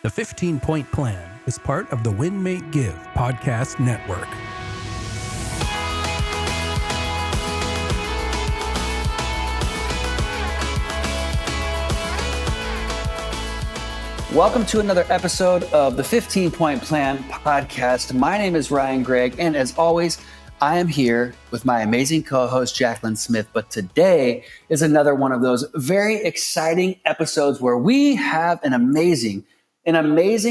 The 15-Point Plan is part of the Win, Make, Give podcast network. Welcome to another episode of the 15-Point Plan podcast. My name is Ryan Greigg, and as always, I am here with my amazing co-host, Jacqueline Smith. But today is another one of those very exciting episodes where we have an amazing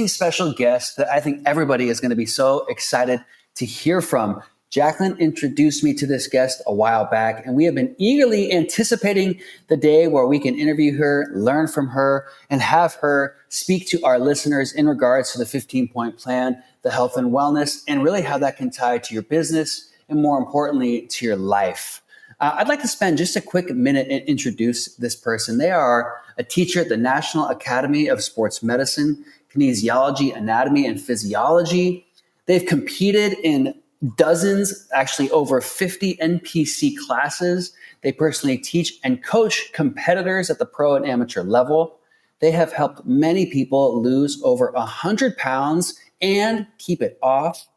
special guest that I think everybody is going to be so excited to hear from. Jacqueline introduced me to this guest a while back, and we have been eagerly anticipating the day where we can interview her, learn from her, and have her speak to our listeners in regards to the 15-Point Plan, the health and wellness, and really how that can tie to your business and, more importantly, to your life. I'd like to spend just a quick minute and introduce this person. They are a teacher at the National Academy of Sports Medicine, Kinesiology, Anatomy, and Physiology. They've competed in dozens, actually over 50 NPC classes. They personally teach and coach competitors at the pro and amateur level. They have helped many people lose over 100 pounds and keep it off.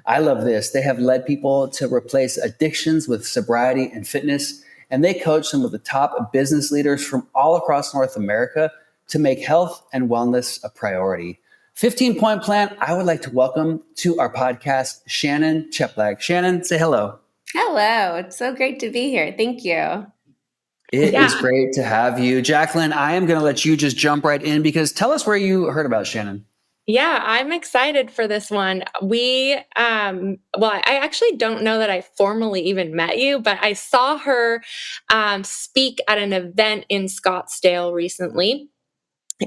I love this. They have led people to replace addictions with sobriety and fitness, and they coach some of the top business leaders from all across North America to make health and wellness a priority. 15-Point Plan, I would like to welcome to our podcast, Shannon Cheplak. Shannon, say hello. Hello. It's so great to be here. Thank you. It is great to have you. Jacqueline, I am going to let you just jump right in because tell us where you heard about Shannon. Yeah, I'm excited for this one. I actually don't know that I formally even met you, but I saw her speak at an event in Scottsdale recently.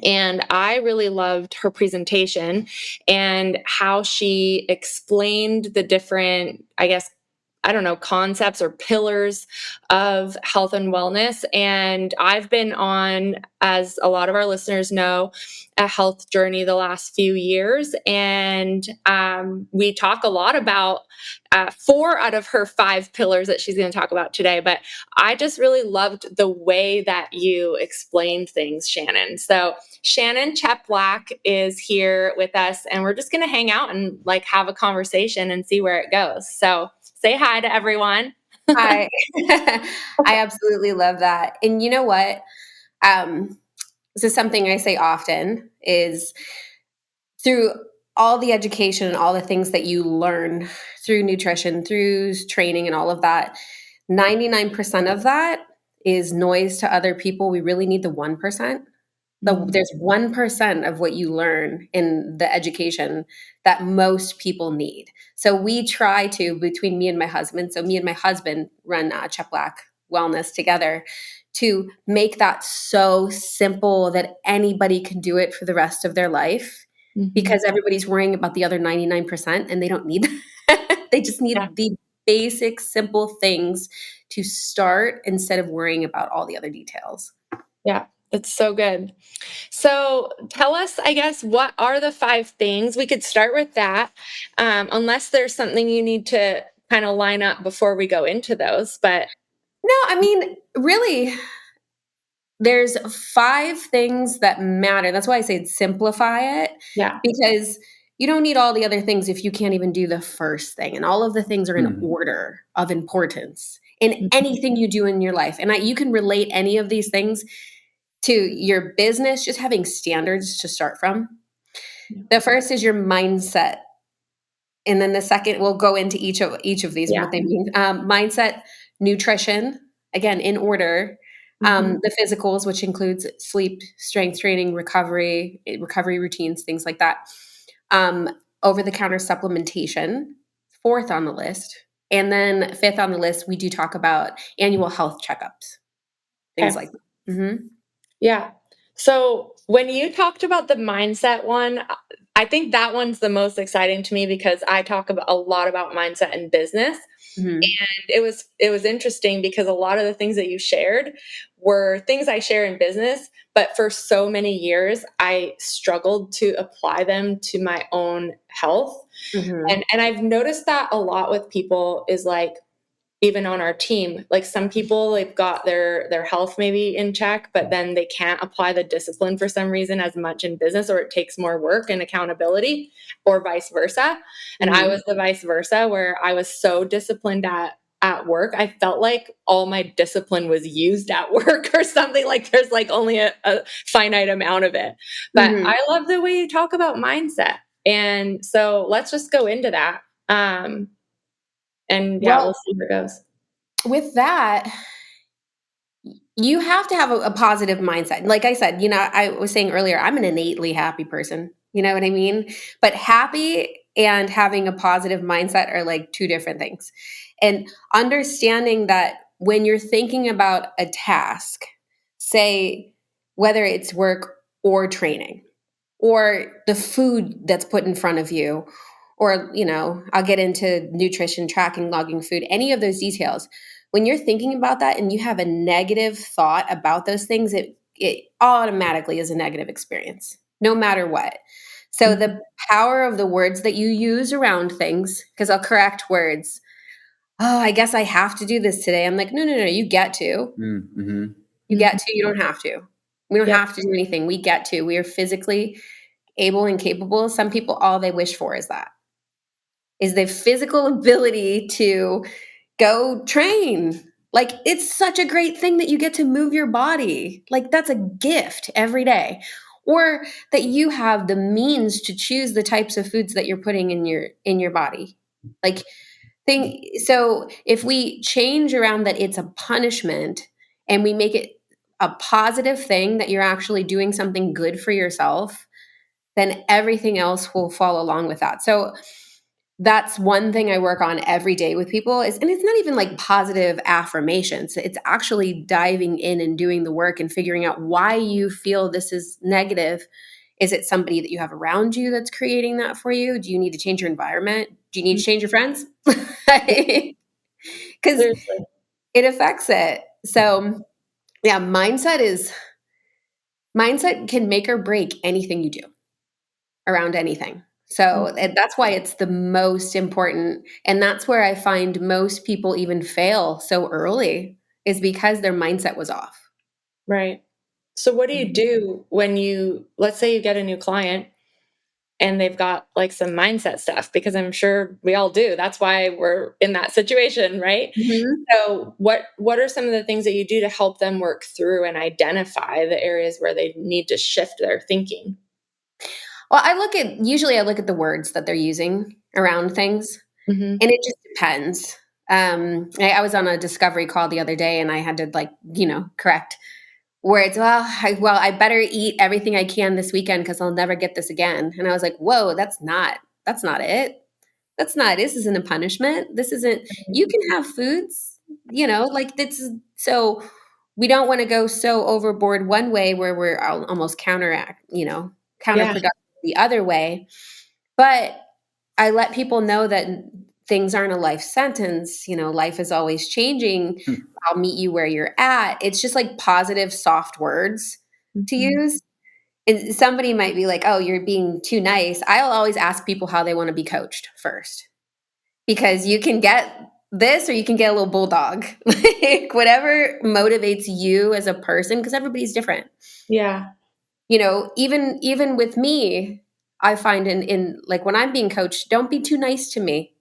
And I really loved her presentation and how she explained the different, concepts or pillars of health and wellness. And I've been on, as a lot of our listeners know, a health journey the last few years. And we talk a lot about 4 out of her 5 pillars that she's going to talk about today. But I just really loved the way that you explained things, Shannon. So Shannon Cheplak is here with us, and we're just going to hang out and have a conversation and see where it goes. So say hi to everyone. Hi. I absolutely love that. And you know what? This is something I say often is through all the education and all the things that you learn through nutrition, through training and all of that, 99% of that is noise to other people. We really need the 1%. There's 1% of what you learn in the education that most people need. So we try to, between me and my husband, run Cheplak Wellness together to make that so simple that anybody can do it for the rest of their life, because everybody's worrying about the other 99% and they don't need that. They just need the basic, simple things to start instead of worrying about all the other details. Yeah. It's so good. So tell us, I guess, what are the 5 things? We could start with that, unless there's something you need to kind of line up before we go into those. But no, I mean, really, there's 5 things that matter. That's why I say simplify it. Yeah. Because you don't need all the other things if you can't even do the first thing. And all of the things are in order of importance in anything you do in your life. And you can relate any of these things to your business, just having standards to start from. The first is your mindset. And then the second, we'll go into each of these, what they mean. Mindset, nutrition, again, in order. The physicals, which includes sleep, strength training, recovery routines, things like that. Over-the-counter supplementation, 4th on the list. And then 5th on the list, we do talk about annual health checkups, things like that. Mm-hmm. Yeah. So when you talked about the mindset one, I think that one's the most exciting to me because I talk a lot about mindset in business. And it was interesting because a lot of the things that you shared were things I share in business, but for so many years I struggled to apply them to my own health. And I've noticed that a lot with people is even on our team. Like some people, they've got their health maybe in check, but then they can't apply the discipline for some reason as much in business, or it takes more work and accountability, or vice versa. And I was the vice versa, where I was so disciplined at work. I felt like all my discipline was used at work or something. Like there's like only a finite amount of it. But I love the way you talk about mindset. And so let's just go into that. And yeah, we'll see where it goes. With that, you have to have a positive mindset. Like I said, I was saying earlier, I'm an innately happy person. You know what I mean? But happy and having a positive mindset are like two different things. And understanding that when you're thinking about a task, say whether it's work or training, or the food that's put in front of you, or, I'll get into nutrition, tracking, logging food, any of those details. When you're thinking about that and you have a negative thought about those things, it automatically is a negative experience, no matter what. So the power of the words that you use around things, because I'll correct words. Oh, I guess I have to do this today. I'm like, no, you get to. Mm-hmm. You get to, you don't have to. We don't have to do anything. We get to. We are physically able and capable. Some people, all they wish for is the physical ability to go train. Like, it's such a great thing that you get to move your body. Like, that's a gift every day. Or that you have the means to choose the types of foods that you're putting in your body. Like, so if we change around that it's a punishment and we make it a positive thing that you're actually doing something good for yourself, then everything else will fall along with that. So that's one thing I work on every day with people and it's not even like positive affirmations. It's actually diving in and doing the work and figuring out why you feel this is negative. Is it somebody that you have around you that's creating that for you? Do you need to change your environment? Do you need to change your friends? Because it affects it. So yeah, mindset can make or break anything you do around anything. So that's why it's the most important. And that's where I find most people even fail so early, is because their mindset was off. Right. So what do you do when let's say you get a new client and they've got like some mindset stuff? Because I'm sure we all do. That's why we're in that situation, right? Mm-hmm. So what are some of the things that you do to help them work through and identify the areas where they need to shift their thinking? Well, usually I look at the words that they're using around things, and it just depends. I was on a discovery call the other day and I had to correct words. I better eat everything I can this weekend because I'll never get this again. And I was like, whoa, that's not it. This isn't a punishment. This isn't, you can have foods, so we don't want to go so overboard one way where we're almost counterproductive the other way. But I let people know that things aren't a life sentence. Life is always changing. I'll meet you where you're at. It's just like positive, soft words to use. And somebody might be like, oh, you're being too nice. I'll always ask people how they want to be coached first, because you can get this or you can get a little bulldog, like whatever motivates you as a person, because everybody's different. Yeah. Even with me, I find in like when I'm being coached, don't be too nice to me,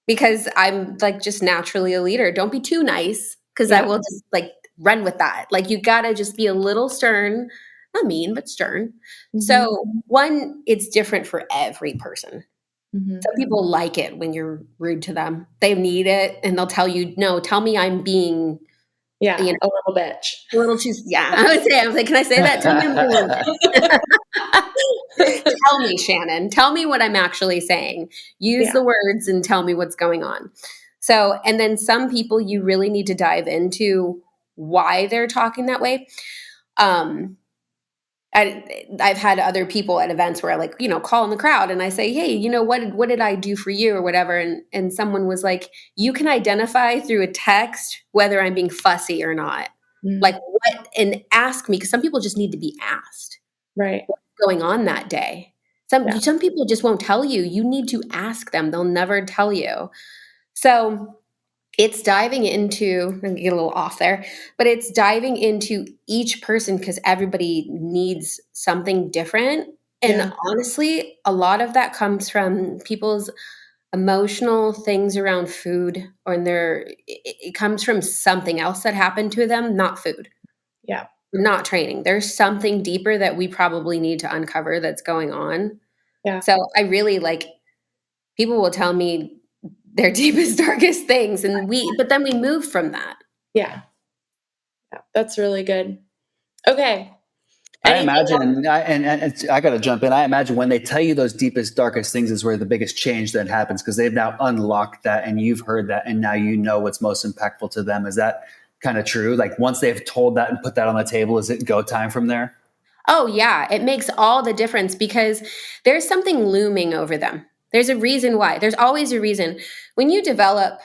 because I'm like just naturally a leader. Don't be too nice, because I will just like run with that. Like you gotta just be a little stern, not mean, but stern. So one, it's different for every person. Some people like it when you're rude to them. They need it, and they'll tell you, no, tell me I'm being a little bitch. A little too, yeah. I was like, can I say that? Tell me I'm being a little bitch. Tell me, Shannon. Tell me what I'm actually saying. Use the words and tell me what's going on. So, and then some people you really need to dive into why they're talking that way. I've had other people at events where I call in the crowd and I say, hey, what did I do for you or whatever? And someone was like, you can identify through a text whether I'm being fussy or not. Like what, and ask me, because some people just need to be asked. Right. What's going on that day? Some people just won't tell you. You need to ask them. They'll never tell you. So it's diving into, I'm gonna get a little off there, but it's diving into each person because everybody needs something different. And Yeah. honestly, a lot of that comes from people's emotional things around food, or it comes from something else that happened to them, not food, Yeah. not training. There's something deeper that we probably need to uncover that's going on. Yeah. So I really like, people will tell me their deepest, darkest things, but then we move from that. Yeah. Yeah. That's really good. Okay. I Anything else? imagine, I got to jump in. I imagine when they tell you those deepest, darkest things is where the biggest change then happens, because they've now unlocked that and you've heard that, and now you know what's most impactful to them. Is that kind of true? Like once they've told that and put that on the table, is it go time from there? Oh, yeah. It makes all the difference because there's something looming over them. There's a reason why. There's always a reason. When you develop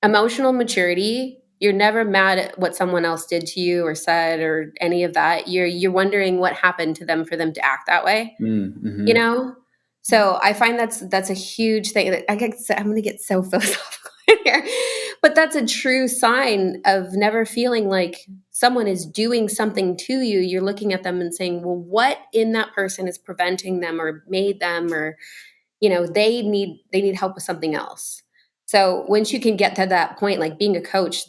emotional maturity, you're never mad at what someone else did to you or said or any of that. You're wondering what happened to them for them to act that way, you Mm-hmm. know? So I find that's a huge thing. I'm going to get so philosophical here, but that's a true sign of never feeling like someone is doing something to you. You're looking at them and saying, well, what in that person is preventing them or made them, or, they need help with something else. So once you can get to that point, like being a coach,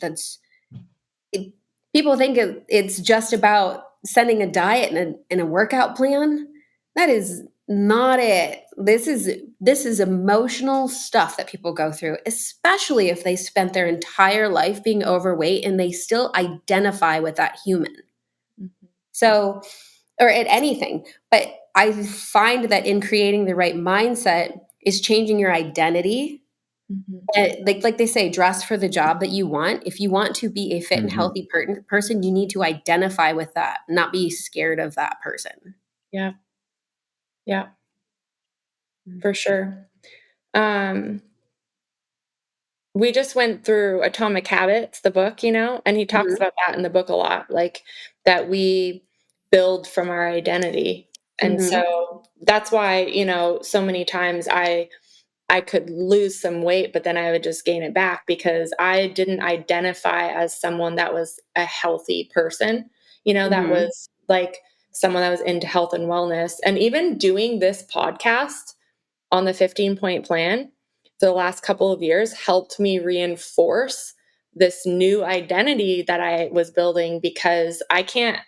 it, people think it's just about sending a diet and a workout plan. That is not it. This is emotional stuff that people go through, especially if they spent their entire life being overweight and they still identify with that human. Mhm. So, or at anything. But I find that in creating the right mindset is changing your identity. Mhm. Like they say, dress for the job that you want. If you want to be a fit and Mm-hmm. healthy person, you need to identify with that, not be scared of that person. Yeah. Yeah. For sure. Um, we just went through Atomic Habits, the book, and he talks Mhm, about that in the book a lot, like that we build from our identity. And mhm, so that's why, so many times I could lose some weight, but then I would just gain it back because I didn't identify as someone that was a healthy person, that mhm, was like someone that was into health and wellness. And even doing this podcast on the 15-point plan for the last couple of years helped me reinforce this new identity that I was building, because I can't,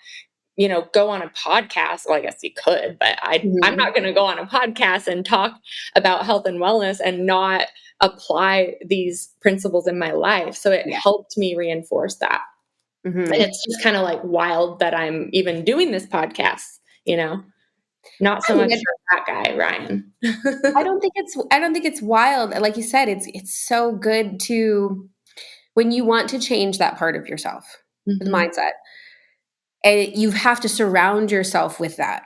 go on a podcast. Well, I guess you could, but I'm mhm. not going to go on a podcast and talk about health and wellness and not apply these principles in my life. So it Yeah. helped me reinforce that. And Mhm. it's just kind of like wild that I'm even doing this podcast, not I so mean, much for that guy, Ryan. I don't think it's wild. Like you said, it's so good to, when you want to change that part of yourself, the Mhm. mindset, and you have to surround yourself with that.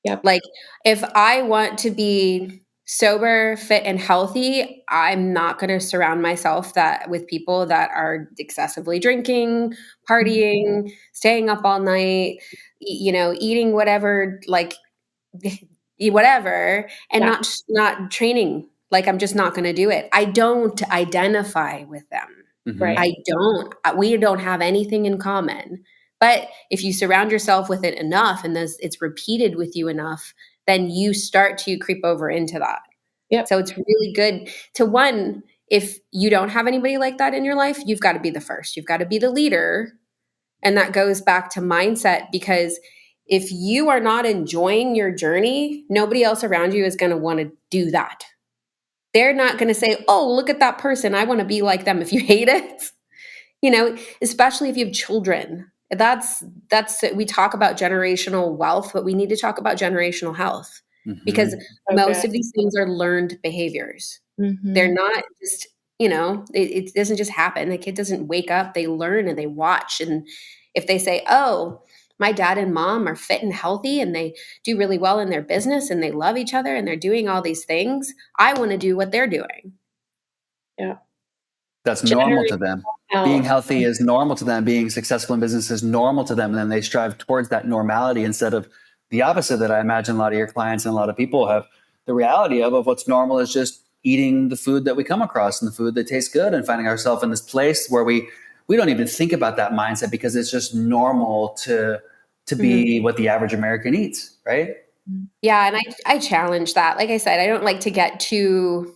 Yep. Like, if I want to be sober, fit, and healthy, I'm not going to surround myself that with people that are excessively drinking, Mhm. partying, staying up all night, eating whatever, like eat whatever, and Yeah. not training. Like, I'm just not going to do it. I don't identify with them. Mm-hmm. Right. I don't. We don't have anything in common. But if you surround yourself with it enough and it's repeated with you enough, then you start to creep over into that. Yep. So it's really good to, one, if you don't have anybody like that in your life, you've got to be the first. You've got to be the leader. And that goes back to mindset, because if you are not enjoying your journey, nobody else around you is going to want to do that. They're not going to say, "Oh, look at that person. I want to be like them." If you hate it, especially if you have children. That's we talk about generational wealth, but we need to talk about generational health, because Mm-hmm. So most good. of these things are learned behaviors. They're Mhm. not just, it doesn't just happen. The kid doesn't wake up, they learn and they watch. And if they say, "Oh, my dad and mom are fit and healthy and they do really well in their business and they love each other and they're doing all these things, I want to do what they're doing." Yeah. That's normal Generational to them. Being health. healthy is normal to them. Being successful in business is normal to them. And then they strive towards that normality instead of the opposite that I imagine a lot of your clients and a lot of people have the reality of what's normal is just eating the food that we come across and the food that tastes good, and finding ourselves in this place where we don't even think about that mindset because it's just normal to be what the average American eats, right? Yeah, and I challenge that. Like I said, I don't like to get too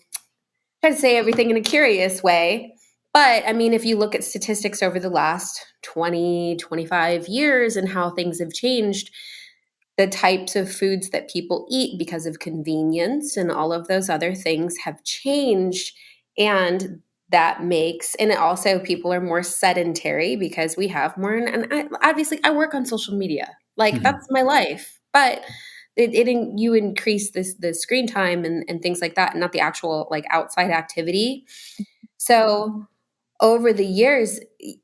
try to say everything in a curious way. But I mean, if you look at statistics over the last 20, 25 years and how things have changed, the types of foods that people eat because of convenience and all of those other things have changed. And that makes, and it also people are more sedentary because we have more, and obviously I work on social media. Like that's my life. But you increase the screen time and things like that, and not the actual like outside activity. So over the years,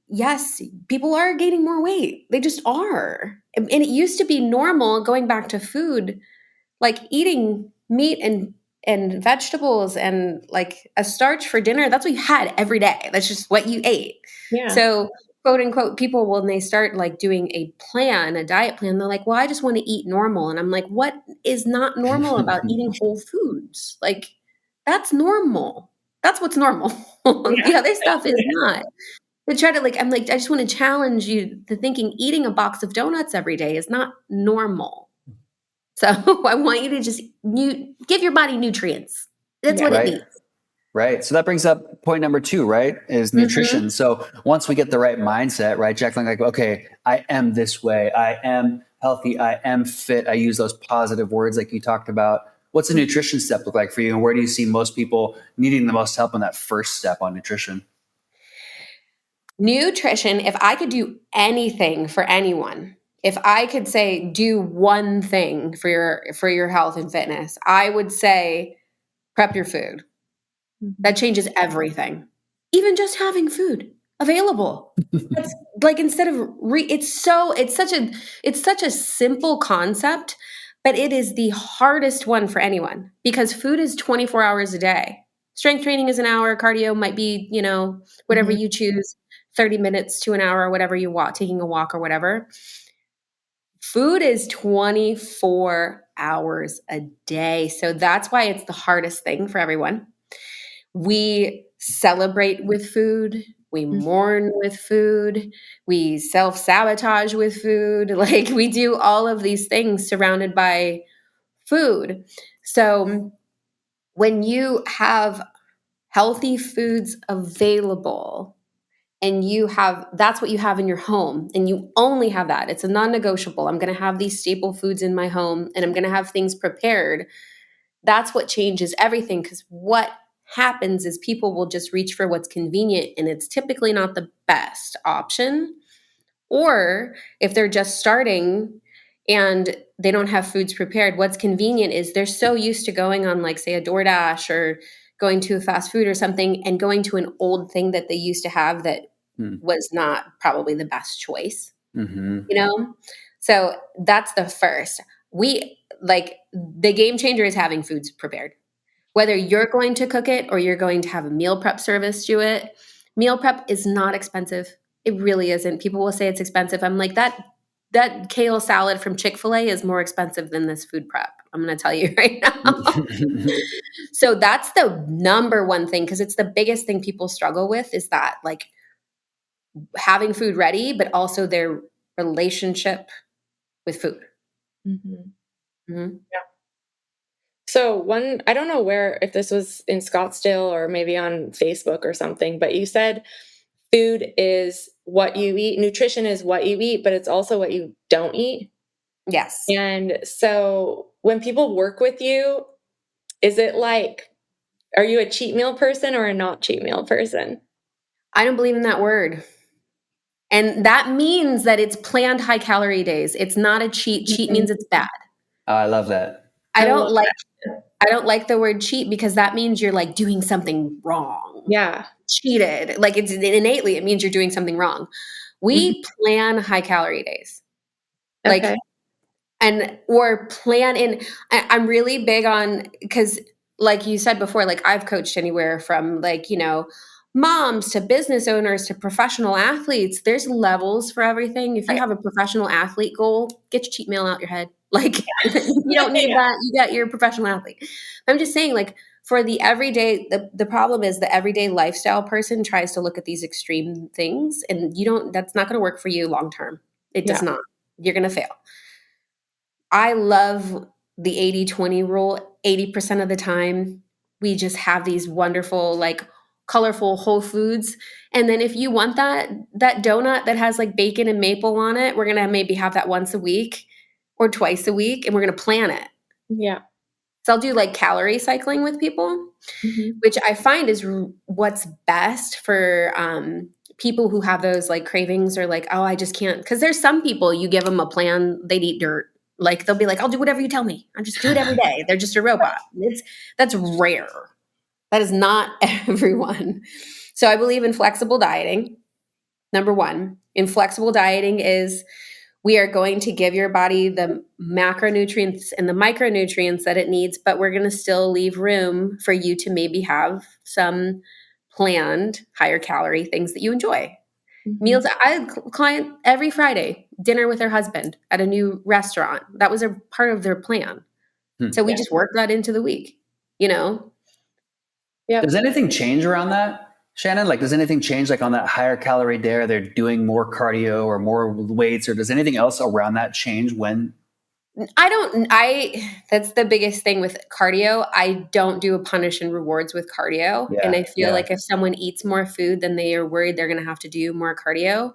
yes, people are gaining more weight. They just are. And it used to be normal going back to food, like eating meat and vegetables and like a starch for dinner. That's what you had every day. That's just what you ate. Yeah. So quote unquote, people, when they start like doing a plan, a diet plan, they're like, well, I just want to eat normal. And I'm like, what is not normal about eating whole foods? Like that's normal. That's what's normal. The other stuff is not. But try to like, I'm like, I just want to challenge you to thinking eating a box of donuts every day is not normal. So I want you to just give your body nutrients. That's what it needs. Right. So that brings up point number 2, right? Is nutrition. So once we get the right mindset, right, Jacqueline, like, okay, I am this way. I am healthy. I am fit. I use those positive words like you talked about. What's a nutrition step look like for you? And where do you see most people needing the most help on that first step on nutrition? Nutrition, if I could do anything for anyone, if I could say do one thing for your health and fitness, I would say prep your food. That changes everything. Even just having food available. That's like instead of it's such a simple concept, but it is the hardest one for anyone because food is 24 hours a day. Strength training is an hour, cardio might be, whatever you choose, 30 minutes to an hour, whatever you want, taking a walk or whatever. Food is 24 hours a day. So that's why it's the hardest thing for everyone. We celebrate with food. We mourn with food. We self-sabotage with food. Like we do all of these things surrounded by food. So when you have healthy foods available and that's what you have in your home and you only have that, it's a non-negotiable. I'm going to have these staple foods in my home and I'm going to have things prepared. That's what changes everything because what happens is people will just reach for what's convenient and it's typically not the best option. Or if they're just starting and they don't have foods prepared, what's convenient is they're so used to going on like say a DoorDash or going to a fast food or something and going to an old thing that they used to have that was not probably the best choice, So that's the first. The game changer is having foods prepared. Whether you're going to cook it or you're going to have a meal prep service do it, meal prep is not expensive. It really isn't. People will say it's expensive. I'm like, that kale salad from Chick-fil-A is more expensive than this food prep. I'm going to tell you right now. So that's the number one thing because it's the biggest thing people struggle with is that like having food ready, but also their relationship with food. Yeah. So I don't know if this was in Scottsdale or maybe on Facebook or something, but you said food is what you eat. Nutrition is what you eat, but it's also what you don't eat. Yes. And so when people work with you, is it like, are you a cheat meal person or a not cheat meal person? I don't believe in that word. And that means that it's planned high calorie days. It's not a cheat. Cheat means it's bad. Oh, I love that. I don't like the word cheat because that means you're like doing something wrong. Yeah. Cheated. Like it's innately, it means you're doing something wrong. We plan high calorie days. Okay. Or plan in, I'm really big on, because like you said before, like I've coached anywhere from like, moms to business owners to professional athletes. There's levels for everything. If you have a professional athlete goal, get your cheat meal out your head. Like you don't need that. You got your professional athlete. I'm just saying like for the everyday, the problem is the everyday lifestyle person tries to look at these extreme things, and that's not going to work for you long term. It does not. You're going to fail. I love the 80-20 rule. 80% of the time, we just have these wonderful, like colorful whole foods. And then if you want that donut that has like bacon and maple on it, we're going to maybe have that once a week or twice a week, and we're going to plan it. Yeah. So I'll do like calorie cycling with people, which I find is what's best for people who have those like cravings or like, oh, I just can't. Because there's some people, you give them a plan, they'd eat dirt. Like they'll be like, I'll do whatever you tell me. I'll just do it every day. They're just a robot. That's rare. That is not everyone. So I believe in flexible dieting. Number one, in flexible dieting is we are going to give your body the macronutrients and the micronutrients that it needs, but we're going to still leave room for you to maybe have some planned higher calorie things that you enjoy. Meals. I had a client every Friday, dinner with her husband at a new restaurant. That was a part of their plan. So we just worked that into the week, Yeah. Does anything change around that, Shannon? Like, does anything change like on that higher calorie day? Are they doing more cardio or more weights, or does anything else around that change when? That's the biggest thing with cardio. I don't do a punish and rewards with cardio. And I feel like if someone eats more food, then they are worried they're going to have to do more cardio.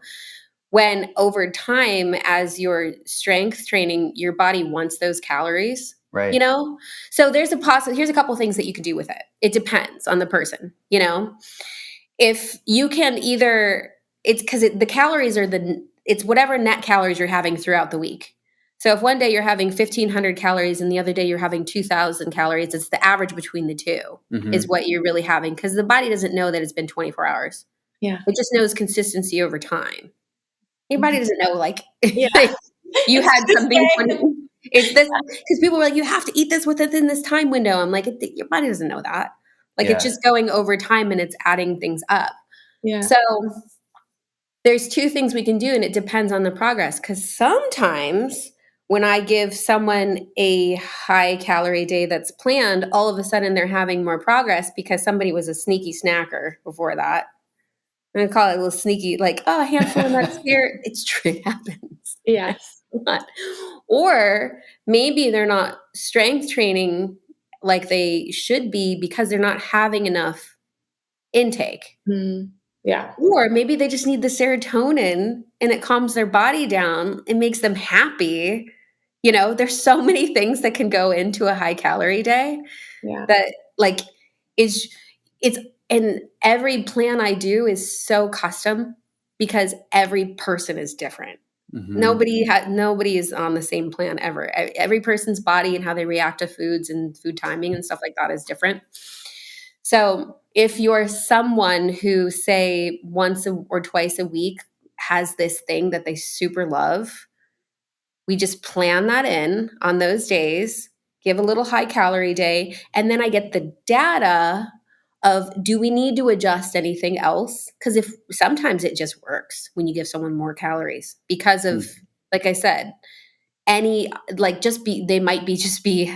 When over time, as your strength training, your body wants those calories, Right. So here's a couple things that you can do with it. It depends on the person, if you can it's because the calories are it's whatever net calories you're having throughout the week. So if one day you're having 1,500 calories and the other day you're having 2,000 calories, it's the average between the two is what you're really having, because the body doesn't know that it's been 24 hours. Yeah. It just knows consistency over time. Your body doesn't know like Yeah. you had something funny. It's this because people were like, you have to eat this within this time window. I'm like, your body doesn't know that. Like it's just going over time and it's adding things up. Yeah. So there's two things we can do, and it depends on the progress. Because sometimes when I give someone a high calorie day that's planned, all of a sudden they're having more progress because somebody was a sneaky snacker before that. I call it a little sneaky, like, oh, a handful of nuts here. It's true. It happens. Yes. Or maybe they're not strength training like they should be because they're not having enough intake. Yeah. Or maybe they just need the serotonin and it calms their body down. It makes them happy. There's so many things that can go into a high calorie day that like it's and every plan I do is so custom because every person is different. Nobody is on the same plan ever. Every person's body and how they react to foods and food timing and stuff like that is different. So if you're someone who, say, once or twice a week has this thing that they super love, we just plan that in on those days, give a little high calorie day, and then I get the data of, do we need to adjust anything else? Because if sometimes it just works when you give someone more calories because of, like I said, they might be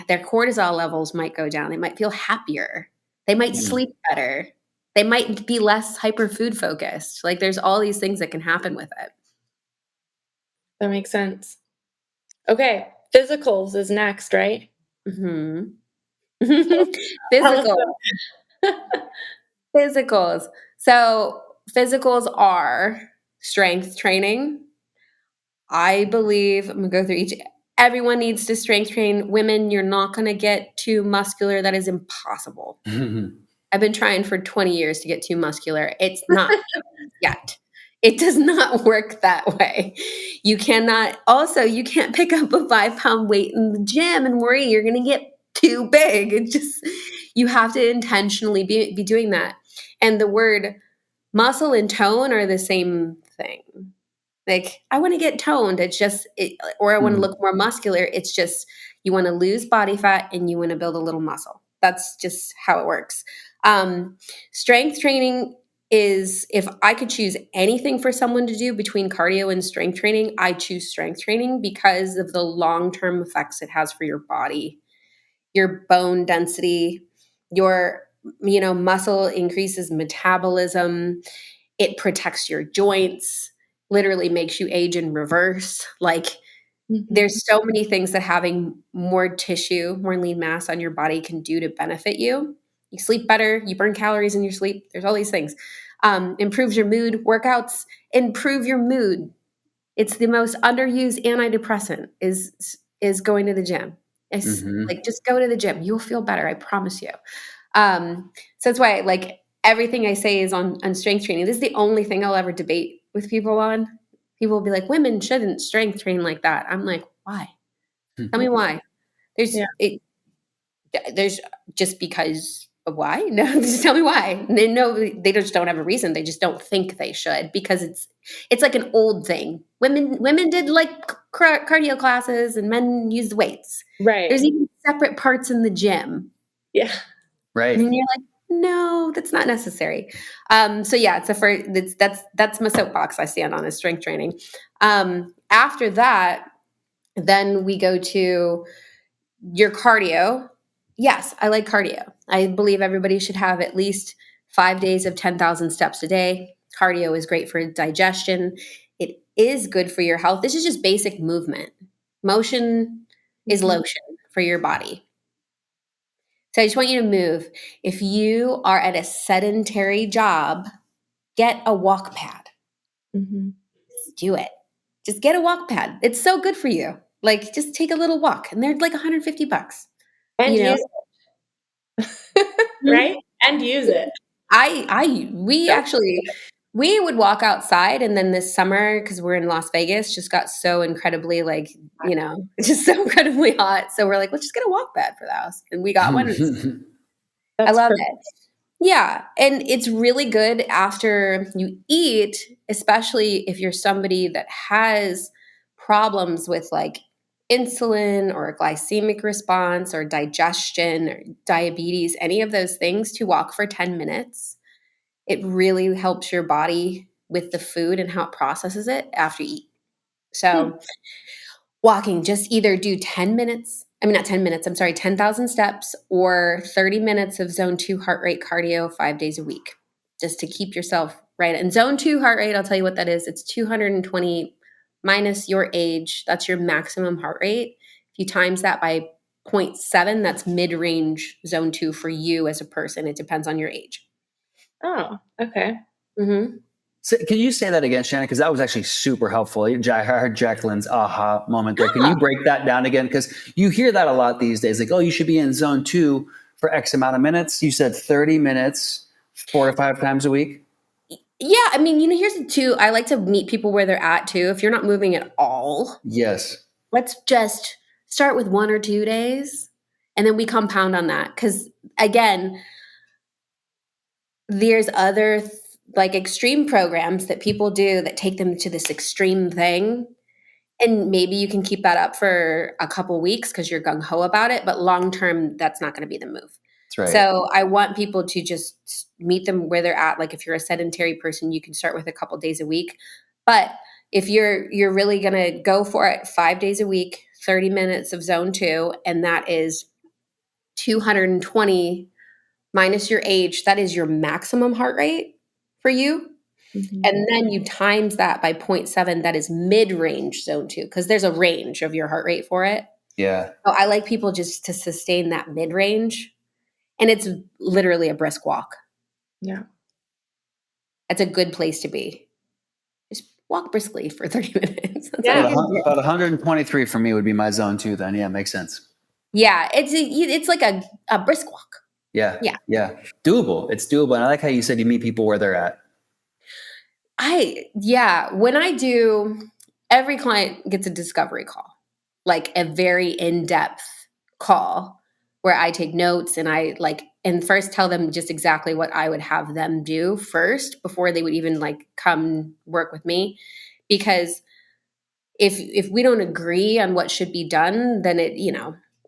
their cortisol levels might go down. They might feel happier. They might sleep better. They might be less hyper food focused. Like there's all these things that can happen with it. That makes sense. Okay. Physicals is next, right? Physicals. So physicals are strength training. I believe, I'm going to go through each. Everyone needs to strength train. Women, you're not going to get too muscular. That is impossible. I've been trying for 20 years to get too muscular. It's not yet. It does not work that way. You can't pick up a 5-pound weight in the gym and worry you're going to get too big. You have to intentionally be doing that. And the word muscle and tone are the same thing. Like, I want to get toned. Or I want to look more muscular. It's just, you want to lose body fat and you want to build a little muscle. That's just how it works. Strength training is, if I could choose anything for someone to do between cardio and strength training, I choose strength training because of the long-term effects it has for your body, your bone density, Your, muscle increases metabolism. It protects your joints, literally makes you age in reverse. Like, there's so many things that having more tissue, more lean mass on your body can do to benefit you. You sleep better, you burn calories in your sleep. There's all these things. Improves your mood. Workouts improve your mood. It's the most underused antidepressant is going to the gym. It's like, just go to the gym. You'll feel better. I promise you. So that's why, like, everything I say is on strength training. This is the only thing I'll ever debate with people on. People will be like, women shouldn't strength train like that. I'm like, why? Tell me why. There's just because of why? No, just tell me why. They just don't have a reason. They just don't think they should, because it's like an old thing. Women did like cardio classes and men used weights. Right. There's even separate parts in the gym. Yeah. Right. And you're like, no, that's not necessary. So yeah, that's my soapbox I stand on, is strength training. After that, then we go to your cardio. Yes, I like cardio. I believe everybody should have at least 5 days of 10,000 steps a day. Cardio is great for digestion. It is good for your health. This is just basic movement. Motion is lotion for your body. So I just want you to move. If you are at a sedentary job, get a walk pad. Just do it. Just get a walk pad. It's so good for you. Like, just take a little walk, and they're like $150. And You know? use it. Right? And use it. We would walk outside, and then this summer, because we're in Las Vegas, just got so incredibly, like, just so incredibly hot. So we're like, let's just get a walk pad for the house. And we got one. I love it. Yeah. And it's really good after you eat, especially if you're somebody that has problems with like insulin or glycemic response or digestion or diabetes, any of those things, to walk for 10 minutes. It really helps your body with the food and how it processes it after you eat. So walking, just either do 10 minutes. I mean, not 10 minutes, I'm sorry, 10,000 steps or 30 minutes of zone 2 heart rate cardio 5 days a week, just to keep yourself right. And zone 2 heart rate, I'll tell you what that is. It's 220 minus your age. That's your maximum heart rate. If you times that by 0.7, that's mid-range zone 2 for you as a person. It depends on your age. Oh, okay. So can you say that again, Shannon? Because that was actually super helpful. I heard Jacqueline's aha moment there. Can you break that down again? Because you hear that a lot these days. Like, oh, you should be in zone 2 for X amount of minutes. You said 30 minutes, 4 to 5 times a week. Yeah. I mean, here's the two. I like to meet people where they're at too. If you're not moving at all. Yes. Let's just start with 1 or 2 days, and then we compound on that. Because again, there's other like extreme programs that people do that take them to this extreme thing. And maybe you can keep that up for a couple weeks because you're gung-ho about it. But long-term, that's not going to be the move. That's right. So I want people to just meet them where they're at. Like, if you're a sedentary person, you can start with a couple days a week. But if you're really going to go for it 5 days a week, 30 minutes of zone 2, and that is 220 minus your age, that is your maximum heart rate for you. And then you times that by 0.7, that is mid-range zone 2, because there's a range of your heart rate for it. Yeah. So I like people just to sustain that mid-range, and it's literally a brisk walk. Yeah. That's a good place to be. Just walk briskly for 30 minutes. About 123 for me would be my zone 2 then. Yeah, makes sense. Yeah, it's like a brisk walk. Yeah. Doable. It's doable. And I like how you said you meet people where they're at. When I do, every client gets a discovery call, like a very in-depth call where I take notes and and first tell them just exactly what I would have them do first before they would even like come work with me. Because if we don't agree on what should be done, then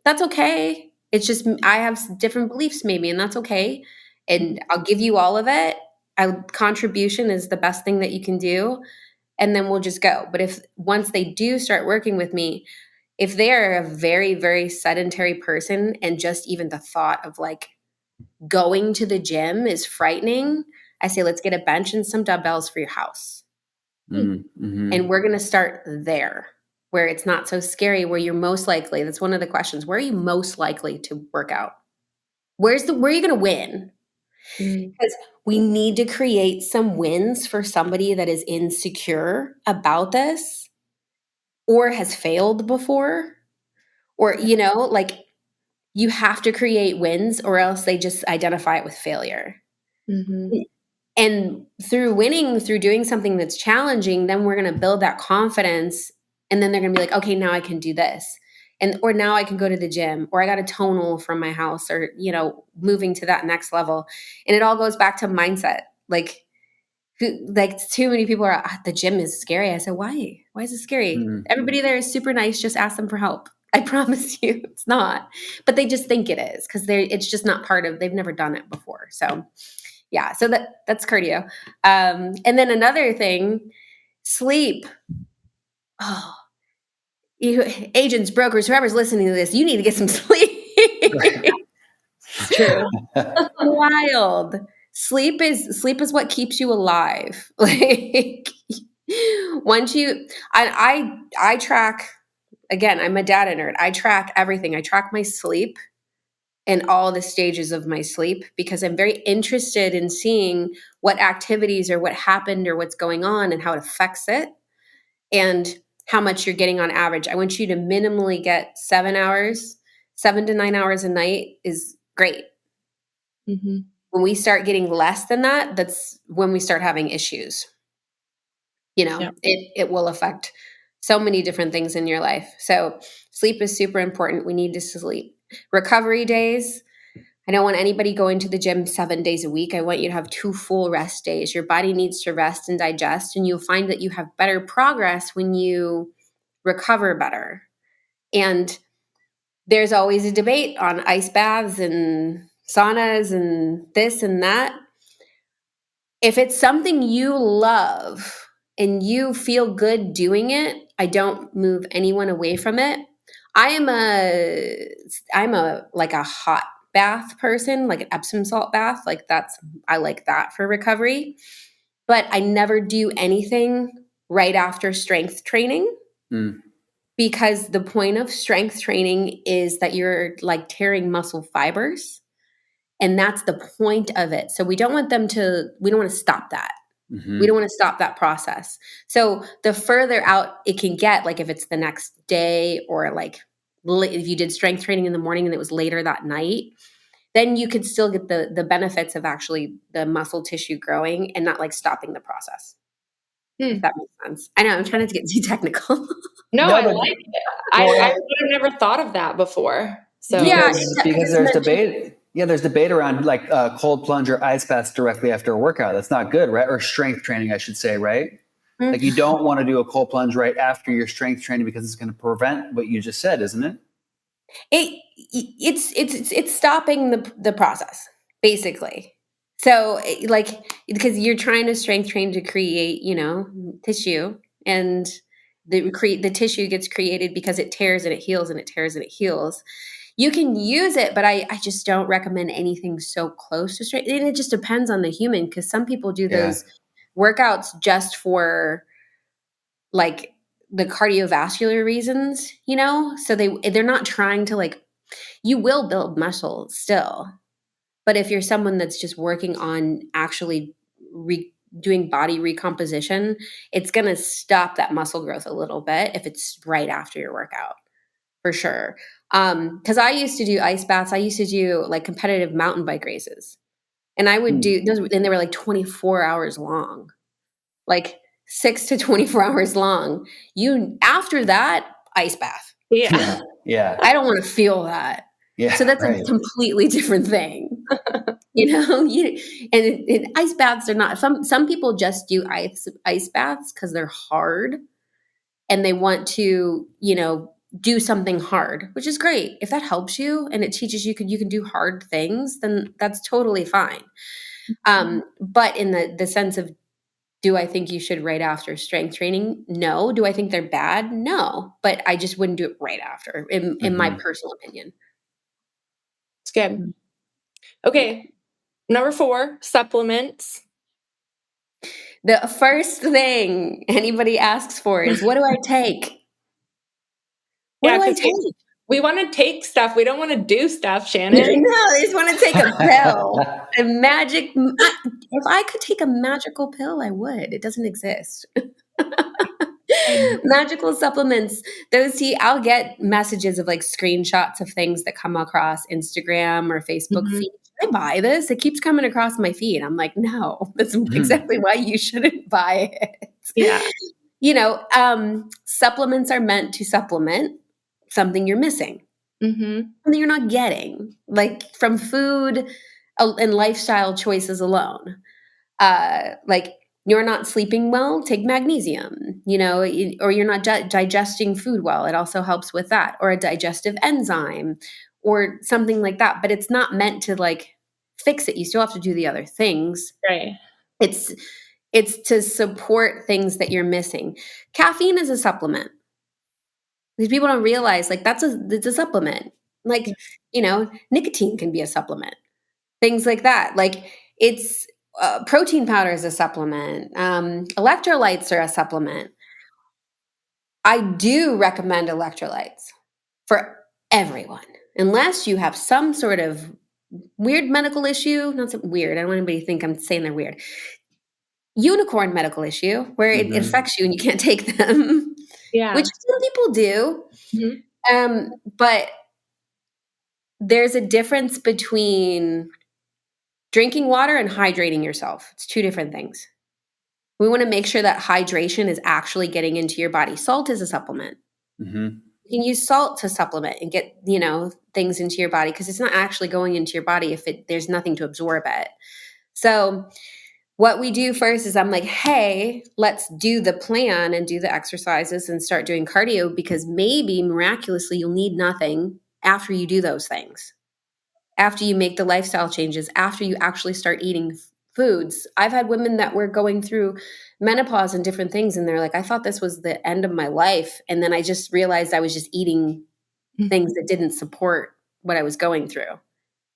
that's okay. It's just, I have different beliefs maybe, and that's okay. And I'll give you all of it. Contribution is the best thing that you can do. And then we'll just go. But if once they do start working with me, if they are a very, very sedentary person, and just even the thought of like going to the gym is frightening, I say, let's get a bench and some dumbbells for your house. Mm-hmm. And we're going to start there where it's not so scary, where you're most likely, that's one of the questions, where are you most likely to work out? Where are you going to win? Because we need to create some wins for somebody that is insecure about this or has failed before, or, like, you have to create wins or else they just identify it with failure. And through winning, through doing something that's challenging, then we're going to build that confidence. And then they're going to be like, okay, now I can do this. Or now I can go to the gym, or I got a tonal from my house, or, moving to that next level. And it all goes back to mindset. Like too many people are, the gym is scary. I said, why? Why is it scary? Everybody there is super nice. Just ask them for help. I promise you it's not, but they just think it is because it's just not they've never done it before. So yeah, so that's cardio. And then another thing, sleep. Oh, you agents, brokers, whoever's listening to this, you need to get some sleep. It's true. Wild. Sleep is what keeps you alive. Like once I track, again, I'm a data nerd. I track everything. I track my sleep and all the stages of my sleep because I'm very interested in seeing what activities or what happened or what's going on and how it affects it and how much you're getting on average. I want you to minimally get 7 to 9 hours a night is great. When we start getting less than that, that's when we start having issues. Yep. It will affect so many different things in your life. So sleep is super important. We need to sleep. Recovery days. I don't want anybody going to the gym 7 days a week. I want you to have 2 full rest days. Your body needs to rest and digest, and you'll find that you have better progress when you recover better. And there's always a debate on ice baths and saunas and this and that. If it's something you love and you feel good doing it, I don't move anyone away from it. I'm a like a hot bath person, like an Epsom salt bath. Like I like that for recovery. But I never do anything right after strength training because the point of strength training is that you're like tearing muscle fibers. And that's the point of it. So we don't want to stop that. We don't want to stop that process. So the further out it can get, like if it's the next day or like if you did strength training in the morning and it was later that night, then you could still get the benefits of actually the muscle tissue growing and not like stopping the process. If that makes sense. I know I'm trying not to get too technical. No, I like it. I would have never thought of that before. So yeah, because there's debate. Yeah, there's debate around like cold plunge or ice baths directly after a workout. That's not good, right? Or strength training, I should say, right? Like you don't want to do a cold plunge right after your strength training because it's going to prevent what you just said, isn't it? It's stopping the process basically. So like because you're trying to strength train to create tissue, and the tissue gets created because it tears and it heals and it tears and it heals. You can use it, but I just don't recommend anything so close to strength. And it just depends on the human because some people do those workouts just for like the cardiovascular reasons, so they're not trying to like. You will build muscle still, but if you're someone that's just working on actually doing body recomposition, it's going to stop that muscle growth a little bit if it's right after your workout, for sure. Because I used to do ice baths. I used to do like competitive mountain bike races, and I would do those, and they were like 24 hours long, like 6 to 24 hours long. After that ice bath. Yeah. I don't want to feel that. Yeah. So that's a completely different thing, and ice baths are not, some people just do ice baths because they're hard and they want to, do something hard, which is great. If that helps you and it teaches you can do hard things, then that's totally fine. But in the sense of, do I think you should right after strength training? No. Do I think they're bad? No. But I just wouldn't do it right after, in my personal opinion. It's good. Okay. Number 4, supplements. The first thing anybody asks for is, what do I take? What Yeah, do I 'cause take? we wanna take stuff. We don't wanna do stuff, I Shannon. know, they just wanna take a pill. A magic if I could take a magical pill, I would. It doesn't exist. Magical supplements. I'll get messages of like screenshots of things that come across Instagram or Facebook Mhm. feed. Should I buy this? It keeps coming across my feed. I'm like, no, that's exactly why you shouldn't buy it. Yeah. Supplements are meant to supplement something you're missing, Mhm. something you're not getting, like from food and lifestyle choices alone. Like you're not sleeping well, take magnesium, or you're not digesting food well. It also helps with that, or a digestive enzyme or something like that. But it's not meant to like fix it. You still have to do the other things. Right. It's it's to support things that you're missing. Caffeine is a supplement. These people don't realize like it's a supplement. Like, nicotine can be a supplement. Things like that. Like it's protein powder is a supplement. Electrolytes are a supplement. I do recommend electrolytes for everyone, unless you have some sort of weird medical issue. Not so weird. I don't want anybody to think I'm saying they're weird. Unicorn medical issue where it affects you and you can't take them, which Yeah. some people do. Mhm. But there's a difference between drinking water and hydrating yourself. It's two different things. We want to make sure that hydration is actually getting into your body. Salt is a supplement. Mhm. You can use salt to supplement and get, things into your body because it's not actually going into your body if there's nothing to absorb it. So what we do first is I'm like, hey, let's do the plan and do the exercises and start doing cardio because maybe miraculously you'll need nothing after you do those things. After you make the lifestyle changes, after you actually start eating foods. I've had women that were going through menopause and different things, and they're like, I thought this was the end of my life. And then I just realized I was just eating things that didn't support what I was going through.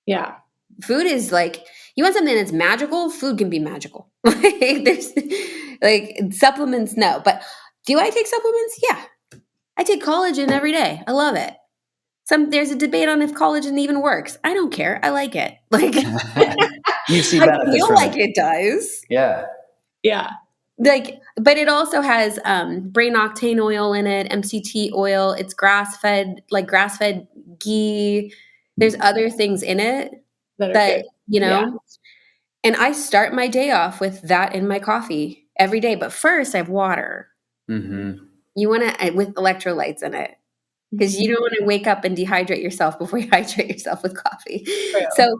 Yeah. Food is like, you want something that's magical? Food can be magical. There's like supplements, no. But do I take supplements? Yeah. I take collagen every day. I love it. There's a debate on if collagen even works. I don't care. I like it. Like You see I benefits feel from like it. it does. Yeah. Yeah. Like, but it also has brain octane oil in it, MCT oil. It's grass fed ghee. There's other things in it That are that good. Yeah. and I start my day off with that in my coffee every day. But first, I have water. Mhm. You want to with electrolytes in it. Because you don't want to wake up and dehydrate yourself before you hydrate yourself with coffee. True. So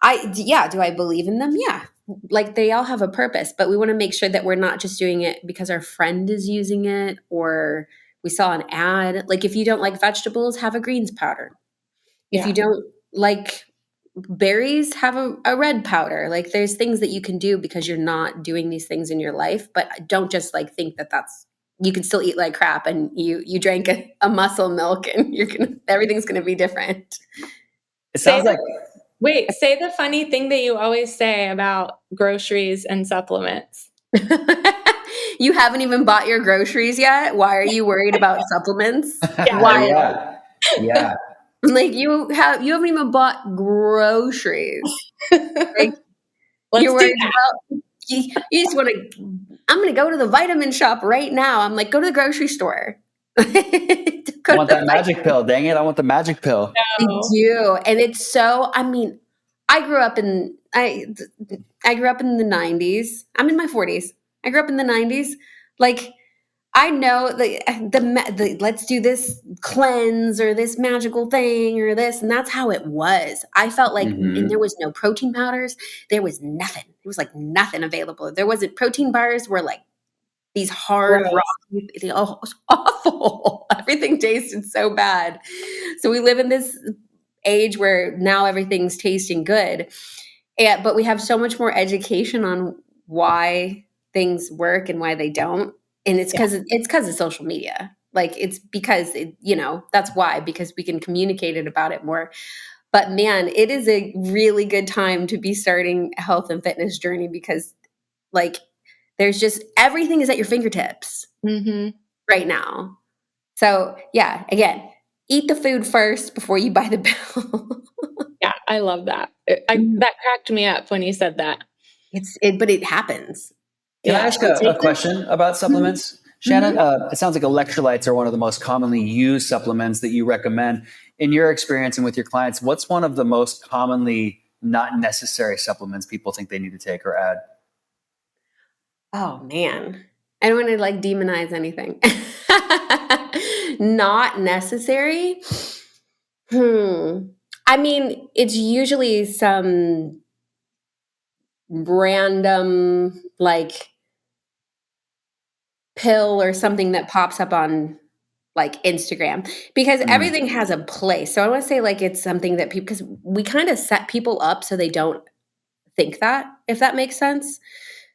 do I believe in them? Yeah. Like they all have a purpose, but we want to make sure that we're not just doing it because our friend is using it or we saw an ad. Like if you don't like vegetables, have a greens powder. If you Yeah. don't like berries, have a red powder. Like there's things that you can do because you're not doing these things in your life, but don't just like think that that's you can still eat like crap and you drank a muscle milk and everything's gonna be different. It Say sounds like say the funny thing that you always say about groceries and supplements. You haven't even bought your groceries yet. Why are you worried about supplements? Yeah. Why? yeah. Yeah. Like you haven't even bought groceries. Like Let's you're do worried that. about you just want to. I'm going to go to the vitamin shop right now. I'm like, go to the grocery store. I want that magic pill. Dang it! I want the magic pill. They No. do, and it's so. I mean, I grew up in I grew up in the '90s. I'm in my 40s. I grew up in the '90s. Like I know the let's do this cleanse or this magical thing or this, and that's how it was. I felt like, and there Mhm. was no protein powders. There was nothing. It was like nothing available. There wasn't protein bars. Were like these hard Gross. rocky. Oh, it was awful. Everything tasted so bad. So we live in this age where now everything's tasting good, but we have so much more education on why things work and why they don't. And Yeah. it's because of social media. Like it's because that's why, because we can communicate it about it more. But man, it is a really good time to be starting a health and fitness journey because like there's just everything is at your fingertips right now. So yeah, again, eat the food first before you buy the pill. Yeah, I love that. That cracked me up when you said that. But it happens. Can I Yeah. ask a question about supplements? Shannon, it sounds like electrolytes are one of the most commonly used supplements that you recommend. In your experience and with your clients, what's one of the most commonly not necessary supplements people think they need to take or add? Oh man. I don't want to like demonize anything. Not necessary. I mean, it's usually some random like pill or something that pops up on like Instagram because everything has a place. So I want to say like it's something that people, because we kind of set people up so they don't think that, if that makes sense.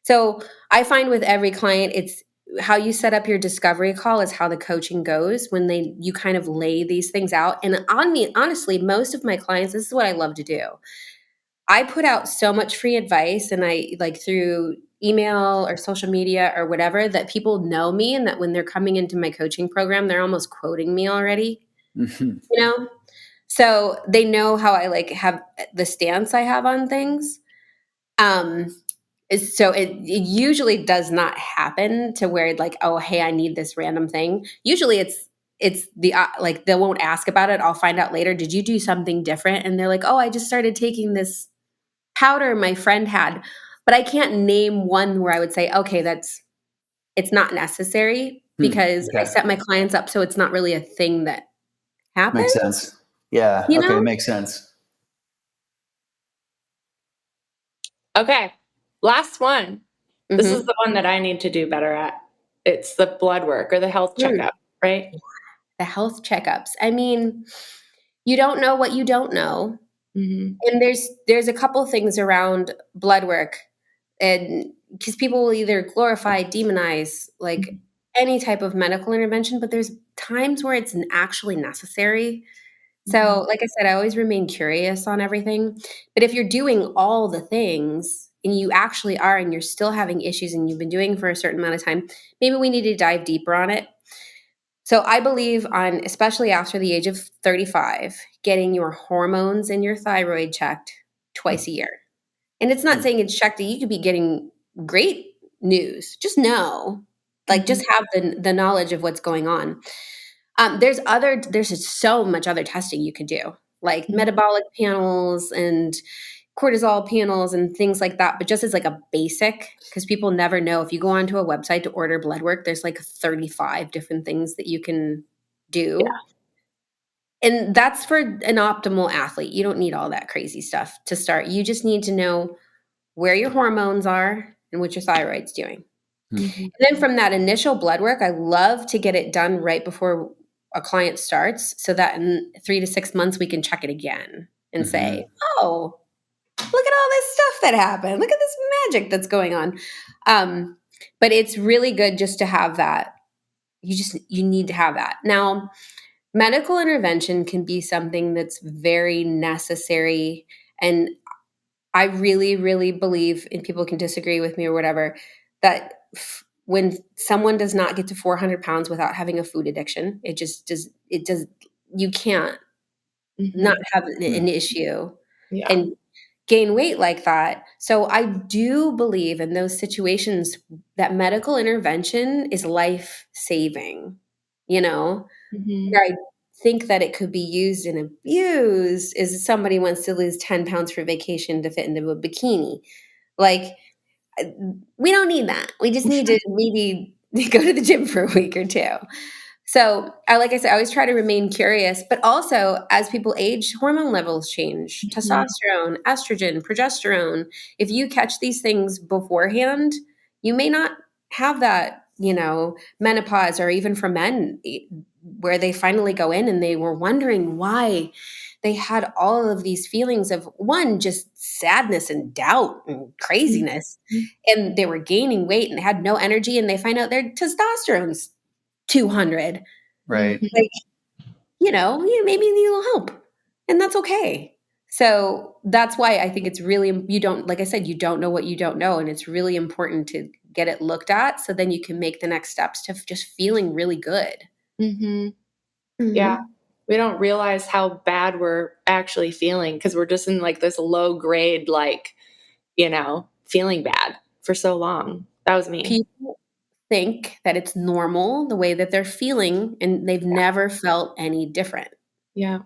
So I find with every client, it's how you set up your discovery call is how the coaching goes when you kind of lay these things out. And on me, honestly, most of my clients, this is what I love to do. I put out so much free advice and I like through email or social media or whatever that people know me and that when they're coming into my coaching program, they're almost quoting me already, you know? So they know how I like have the stance I have on things. So it usually does not happen to where like, oh, hey, I need this random thing. Usually it's the like they won't ask about it. I'll find out later. Did you do something different? And they're like, oh, I just started taking this powder my friend had, but I can't name one where I would say, okay, it's not necessary because I set my clients up so it's not really a thing that happens. Makes sense. Yeah. You Okay. know? Makes sense. Okay. Last one. This is the one that I need to do better at. It's the blood work or the health checkup, right? The health checkups. I mean, you don't know what you don't know. And there's a couple things around blood work, and because people will either glorify, demonize like any type of medical intervention, but there's times where it's actually necessary. So, like I said, I always remain curious on everything. But if you're doing all the things and you actually are, and you're still having issues and you've been doing for a certain amount of time, maybe we need to dive deeper on it. So I believe on, especially after the age of 35, getting your hormones and your thyroid checked twice a year. And it's not saying it's checked that you could be getting great news. Just know, like just have the knowledge of what's going on. There's just so much other testing you can do, like metabolic panels and cortisol panels and things like that. But just as like a basic, because people never know, if you go onto a website to order blood work, there's like 35 different things that you can do. Yeah. And that's for an optimal athlete. You don't need all that crazy stuff to start. You just need to know where your hormones are and what your thyroid's doing. And then from that initial blood work, I love to get it done right before a client starts so that in 3 to 6 months, we can check it again and say, oh, look at all this stuff that happened. Look at this magic that's going on. But it's really good just to have that. You need to have that. Now, medical intervention can be something that's very necessary. And I really, really believe, and people can disagree with me or whatever, that when someone does not get to 400 pounds without having a food addiction, you can't not have an issue and gain weight like that. So I do believe in those situations that medical intervention is life-saving, where I think that it could be used and abused is somebody wants to lose 10 pounds for vacation to fit into a bikini. Like, we don't need that. We just need to maybe go to the gym for a week or two. So, like I said, I always try to remain curious, but also as people age, hormone levels change, testosterone, estrogen, progesterone. If you catch these things beforehand, you may not have that, menopause, or even for men where they finally go in and they were wondering why they had all of these feelings of, one, just sadness and doubt and craziness. And they were gaining weight and had no energy, and they find out their testosterone's 200. Right. Like, maybe you need a little help, and that's okay. So that's why I think it's really, like I said, you don't know what you don't know. And it's really important to get it looked at so then you can make the next steps to just feeling really good. Mm-hmm. Yeah. Mm-hmm. We don't realize how bad we're actually feeling because we're just in like this low grade, like, feeling bad for so long. That was me. People think that it's normal the way that they're feeling and they've never felt any different, Yeah.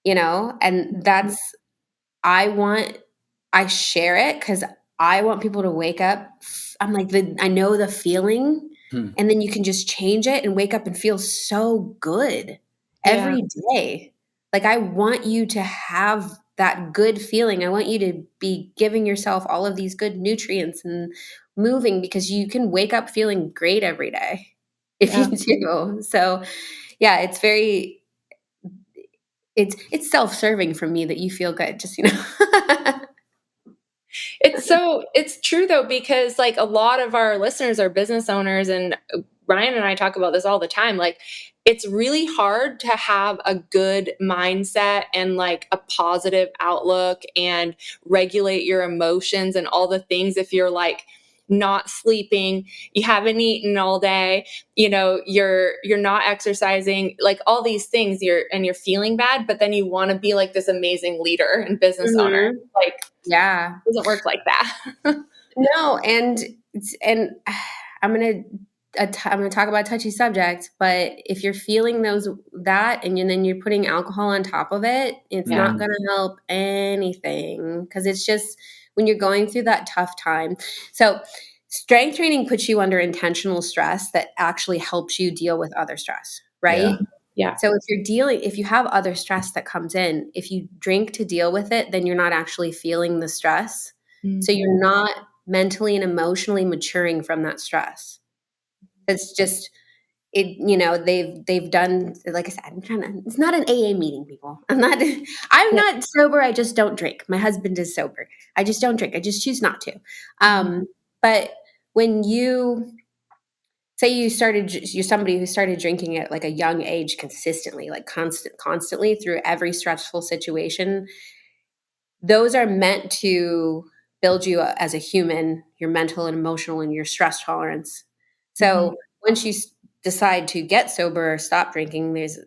and that's, I share it because I want people to wake up. I'm like, I know the feeling, Hmm. and then you can just change it and wake up and feel so good Yeah. every day. Like, I want you to have that good feeling. I want you to be giving yourself all of these good nutrients and moving because you can wake up feeling great every day if Yeah. you do. So, yeah, it's self-serving for me that you feel good, just. It's true though, because like a lot of our listeners are business owners, and Ryan and I talk about this all the time. Like, it's really hard to have a good mindset and like a positive outlook and regulate your emotions and all the things if you're like not sleeping, you haven't eaten all day, you're not exercising, like all these things, you're feeling bad, but then you want to be like this amazing leader and business owner. Mhm. Like, Yeah. doesn't work like that. No, and I'm gonna talk about a touchy subject, but if you're feeling then you're putting alcohol on top of it, it's Yeah. not gonna help anything because it's just when you're going through that tough time. So strength training puts you under intentional stress that actually helps you deal with other stress, right? Yeah. Yeah. So if you have other stress that comes in, if you drink to deal with it, then you're not actually feeling the stress. So Mhm. you're not mentally and emotionally maturing from that stress. It's just they've done, like I said, it's not an AA meeting, people. I'm Yeah. not sober, I just don't drink. My husband is sober. I just don't drink. I just choose not to. Mhm. But when you say you're somebody who started drinking at like a young age consistently, like constantly through every stressful situation, those are meant to build you as a human, your mental and emotional and your stress tolerance. Mhm. So once you decide to get sober or stop drinking, there's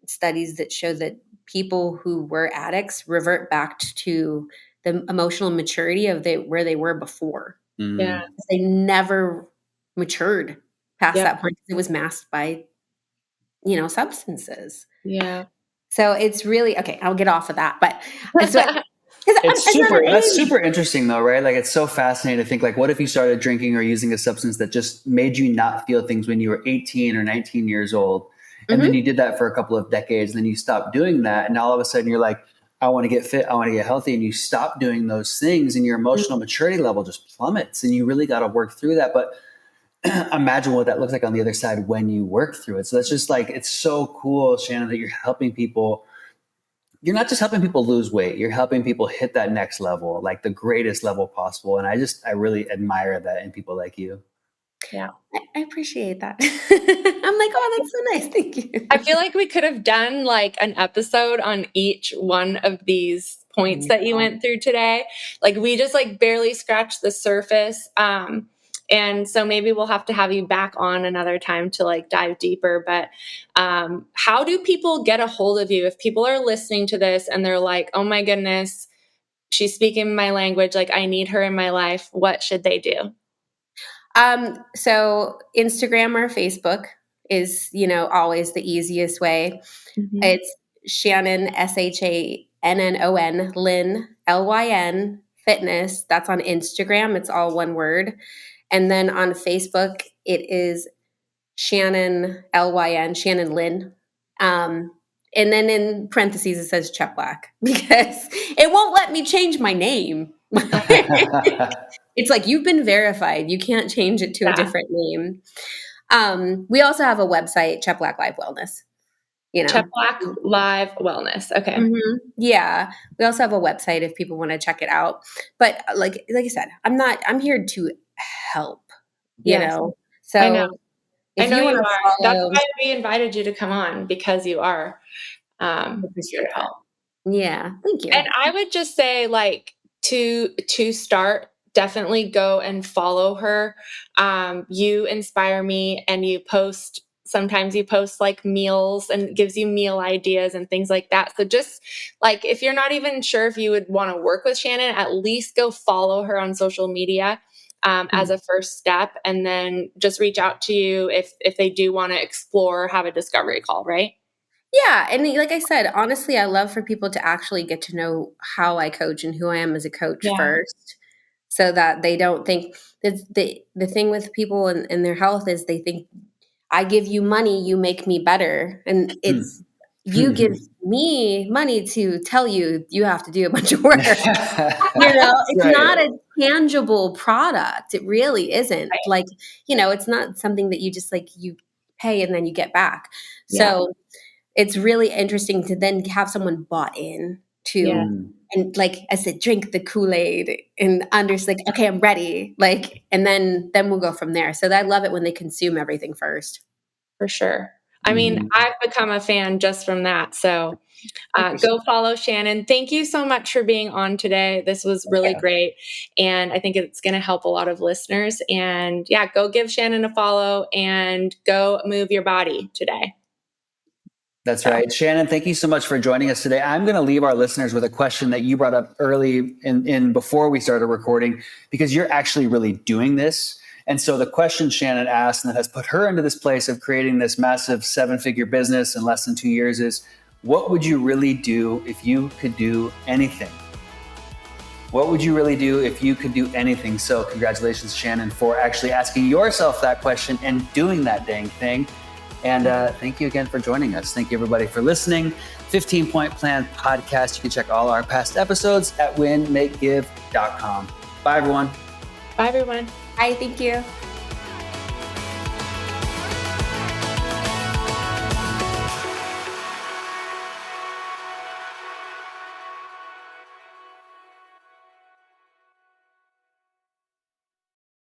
studies that show that people who were addicts revert back to the emotional maturity of where they were before. Yeah. Mm. They never matured past Yep. that point because it was masked by, substances. Yeah. So it's really okay. I'll get off of that, but it's what because it's not an That's age. super interesting though, right? Like it's so fascinating to think like, what if you started drinking or using a substance that just made you not feel things when you were 18 or 19 years old? And then Mhm. you did that for a couple of decades, and then you stopped doing that. And now all of a sudden you're like, I want to get fit, I want to get healthy. And you stop doing those things and your emotional maturity level just plummets. And you really got to work through that. But imagine what that looks like on the other side when you work through it. So that's just like, it's so cool, Shannon, that you're helping people. You're not just helping people lose weight, you're helping people hit that next level, like the greatest level possible. And I really admire that in people like you. Yeah. I appreciate that. I'm like, oh, that's so nice. Thank I you. feel like we could have done like an episode on each one of these points that you went through today. Like, we just like barely scratched the surface. And so maybe we'll have to have you back on another time to like dive deeper. But how do people get a hold of you if people are listening to this and they're like, oh my goodness, she's speaking my language, like I need her in my life? What should they do? So Instagram or Facebook is, always the easiest way. Mhm. It's Shannon, Shannon, Lynn, Lyn, fitness. That's on Instagram. It's all one word. And then on Facebook, it is Shannon, Shannon Lynn. And then in parentheses, it says Cheplak because it won't let me change my name. It's like, you've been verified. You can't change it to a Yeah. different name. We also have a website, Cheplak Live Wellness, you know. Cheplak Live Wellness. Okay. Yeah. We also have a website if people want to check it out. But like I said, I'm here to help, you Yes, know. I know. So I if know you want you to are. That's follow, why we invited you to come on, because you are I here appreciate to that. help. Yeah. Thank you. And I would just say, like, to start, definitely go and follow her. You inspire me, and sometimes you post like meals and gives you meal ideas and things like that. So just like, if you're not even sure if you would want to work with Shannon, at least go follow her on social media. As a first step, and then just reach out to you if they do want to explore, have a discovery call, right? Yeah, and like I said, honestly, I love for people to actually get to know how I coach and who I am as a coach Yeah. first, so that they don't think that the thing with people and their health is they think I give you money, you make me better, and it's you give me money to tell you you have to do a bunch of work. It's Right. not a tangible product. It really isn't. Right. Like, it's not something that you just like you pay and then you get back. Yeah. So it's really interesting to then have someone bought in Yeah. to, and like I said, drink the Kool-Aid and understand, like, okay, I'm ready. Like, and then we'll go from there. So I love it when they consume everything first. For sure. I mean, I've become a fan just from that. So go follow Shannon. Thank you so much for being on today. This was really great. And I think it's going to help a lot of listeners. And yeah, go give Shannon a follow and go move your body today. That's right. Shannon, thank you so much for joining us today. I'm going to leave our listeners with a question that you brought up early in before we started recording, because you're actually really doing this. And so the question Shannon asked, and that has put her into this place of creating this massive 7-figure business in less than 2 years, is what would you really do if you could do anything? What would you really do if you could do anything? So congratulations, Shannon, for actually asking yourself that question and doing that dang thing. And thank you again for joining us. Thank you, everybody, for listening. 15-Point Plan Podcast. You can check all our past episodes at winmakegive.com. Bye, everyone. Bye, everyone. Hi, thank you.